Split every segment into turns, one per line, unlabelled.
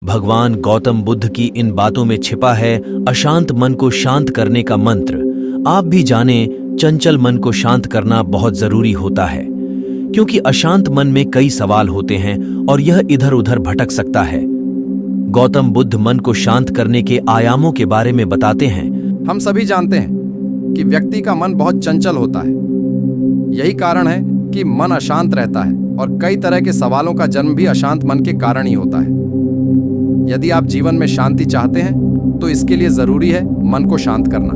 भगवान गौतम बुद्ध की इन बातों में छिपा है अशांत मन को शांत करने का मंत्र। आप भी जाने, चंचल मन को शांत करना बहुत जरूरी होता है, क्योंकि अशांत मन में कई सवाल होते हैं और यह इधर उधर भटक सकता है। गौतम बुद्ध मन को शांत करने के आयामों के बारे में बताते हैं।
हम सभी जानते हैं कि व्यक्ति का मन बहुत चंचल होता है। यही कारण है कि मन अशांत रहता है और कई तरह के सवालों का जन्म भी अशांत मन के कारण ही होता है। यदि आप जीवन में शांति चाहते हैं तो इसके लिए जरूरी है मन को शांत करना।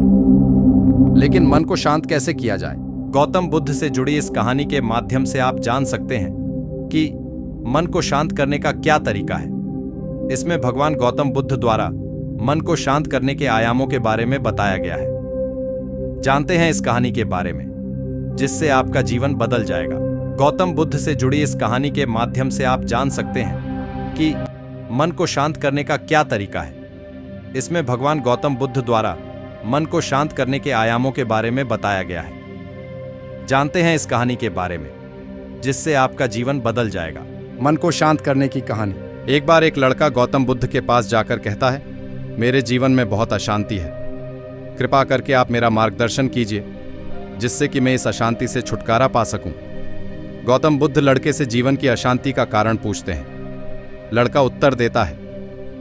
लेकिन मन को शांत कैसे किया जाए?
गौतम बुद्ध से जुड़ी इस कहानी के माध्यम से आप जान सकते हैं कि मन को शांत करने का क्या तरीका है। इसमें भगवान गौतम बुद्ध द्वारा मन को शांत करने के आयामों के बारे में बताया गया है। जानते हैं इस कहानी के बारे में, जिससे आपका जीवन बदल जाएगा। गौतम बुद्ध से जुड़ी इस कहानी के माध्यम से आप जान सकते हैं कि मन को शांत करने का क्या तरीका है। इसमें भगवान गौतम बुद्ध द्वारा मन को शांत करने के आयामों के बारे में बताया गया है। जानते हैं इस कहानी के बारे में, जिससे आपका जीवन बदल जाएगा।
मन को शांत करने की कहानी। एक बार एक लड़का गौतम बुद्ध के पास जाकर कहता है, मेरे जीवन में बहुत अशांति है, कृपा करके आप मेरा मार्गदर्शन कीजिए जिससे कि मैं इस अशांति से छुटकारा पा सकूं। गौतम बुद्ध लड़के से जीवन की अशांति का कारण पूछते हैं। लड़का उत्तर देता है,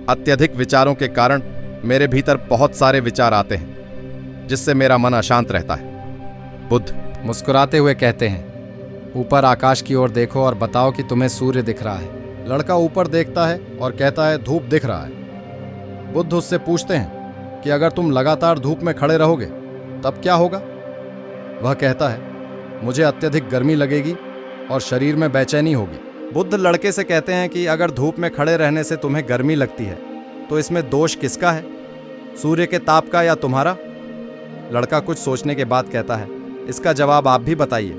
अत्यधिक विचारों के कारण मेरे भीतर बहुत सारे विचार आते हैं, जिससे मेरा मन अशांत रहता है। बुद्ध मुस्कुराते हुए कहते हैं, ऊपर आकाश की ओर देखो और बताओ कि तुम्हें सूर्य दिख रहा है। लड़का ऊपर देखता है और कहता है, धूप दिख रहा है। बुद्ध उससे पूछते हैं कि अगर तुम लगातार धूप में खड़े रहोगे तब क्या होगा? वह कहता है, मुझे अत्यधिक गर्मी लगेगी और शरीर में बेचैनी होगी। बुद्ध लड़के से कहते हैं कि अगर धूप में खड़े रहने से तुम्हें गर्मी लगती है तो इसमें दोष किसका है, सूर्य के ताप का या तुम्हारा? लड़का कुछ सोचने के बाद कहता है, इसका जवाब आप भी बताइए।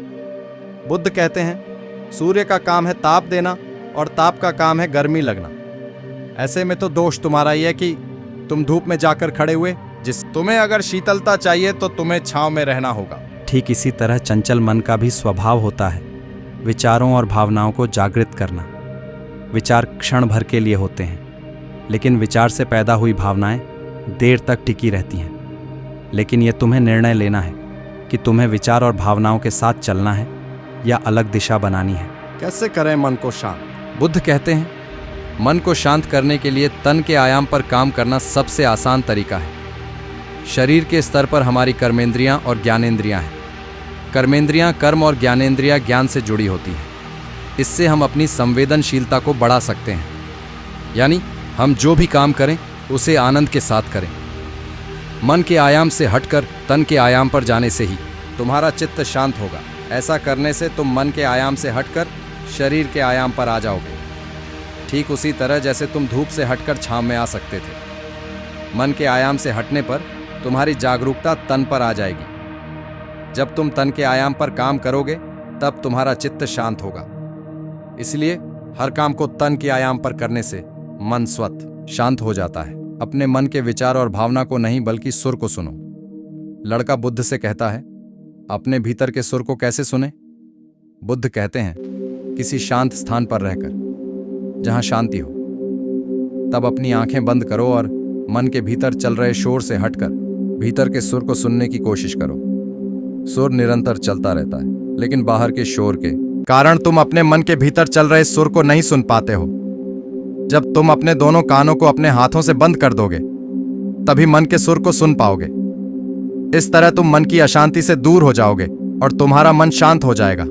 बुद्ध कहते हैं, सूर्य का काम है ताप देना और ताप का काम है गर्मी लगना। ऐसे में तो दोष तुम्हारा ही है कि तुम धूप में जाकर खड़े हुए। तुम्हें अगर शीतलता चाहिए तो तुम्हें छांव में रहना होगा।
ठीक इसी तरह चंचल मन का भी स्वभाव होता है विचारों और भावनाओं को जागृत करना। विचार क्षण भर के लिए होते हैं, लेकिन विचार से पैदा हुई भावनाएं देर तक टिकी रहती हैं। लेकिन यह तुम्हें निर्णय लेना है कि तुम्हें विचार और भावनाओं के साथ चलना है या अलग दिशा बनानी है।
कैसे करें मन को शांत? बुद्ध कहते हैं, मन को शांत करने के लिए तन के आयाम पर काम करना सबसे आसान तरीका है। शरीर के स्तर पर हमारी कर्मेंद्रियां और ज्ञानेंद्रियां हैं। कर्मेंद्रियां कर्म और ज्ञानेंद्रियां ज्ञान से जुड़ी होती हैं। इससे हम अपनी संवेदनशीलता को बढ़ा सकते हैं, यानी हम जो भी काम करें उसे आनंद के साथ करें। मन के आयाम से हटकर तन के आयाम पर जाने से ही तुम्हारा चित्त शांत होगा। ऐसा करने से तुम मन के आयाम से हटकर शरीर के आयाम पर आ जाओगे, ठीक उसी तरह जैसे तुम धूप से हटकर छांव में आ सकते थे। मन के आयाम से हटने पर तुम्हारी जागरूकता तन पर आ जाएगी। जब तुम तन के आयाम पर काम करोगे तब तुम्हारा चित्त शांत होगा। इसलिए हर काम को तन के आयाम पर करने से मन स्वतः शांत हो जाता है। अपने मन के विचार और भावना को नहीं बल्कि सुर को सुनो। लड़का बुद्ध से कहता है, अपने भीतर के सुर को कैसे सुने? बुद्ध कहते हैं, किसी शांत स्थान पर रहकर जहां शांति हो। तब अपनी आंखें बंद करो और मन के भीतर चल रहे शोर से हटकर भीतर के सुर को सुनने की कोशिश करो। सुर निरंतर चलता रहता है, लेकिन बाहर के शोर के कारण तुम अपने मन के भीतर चल रहे सुर को नहीं सुन पाते हो। जब तुम अपने दोनों कानों को अपने हाथों से बंद कर दोगे तभी मन के सुर को सुन पाओगे। इस तरह तुम मन की अशांति से दूर हो जाओगे और तुम्हारा मन शांत हो जाएगा।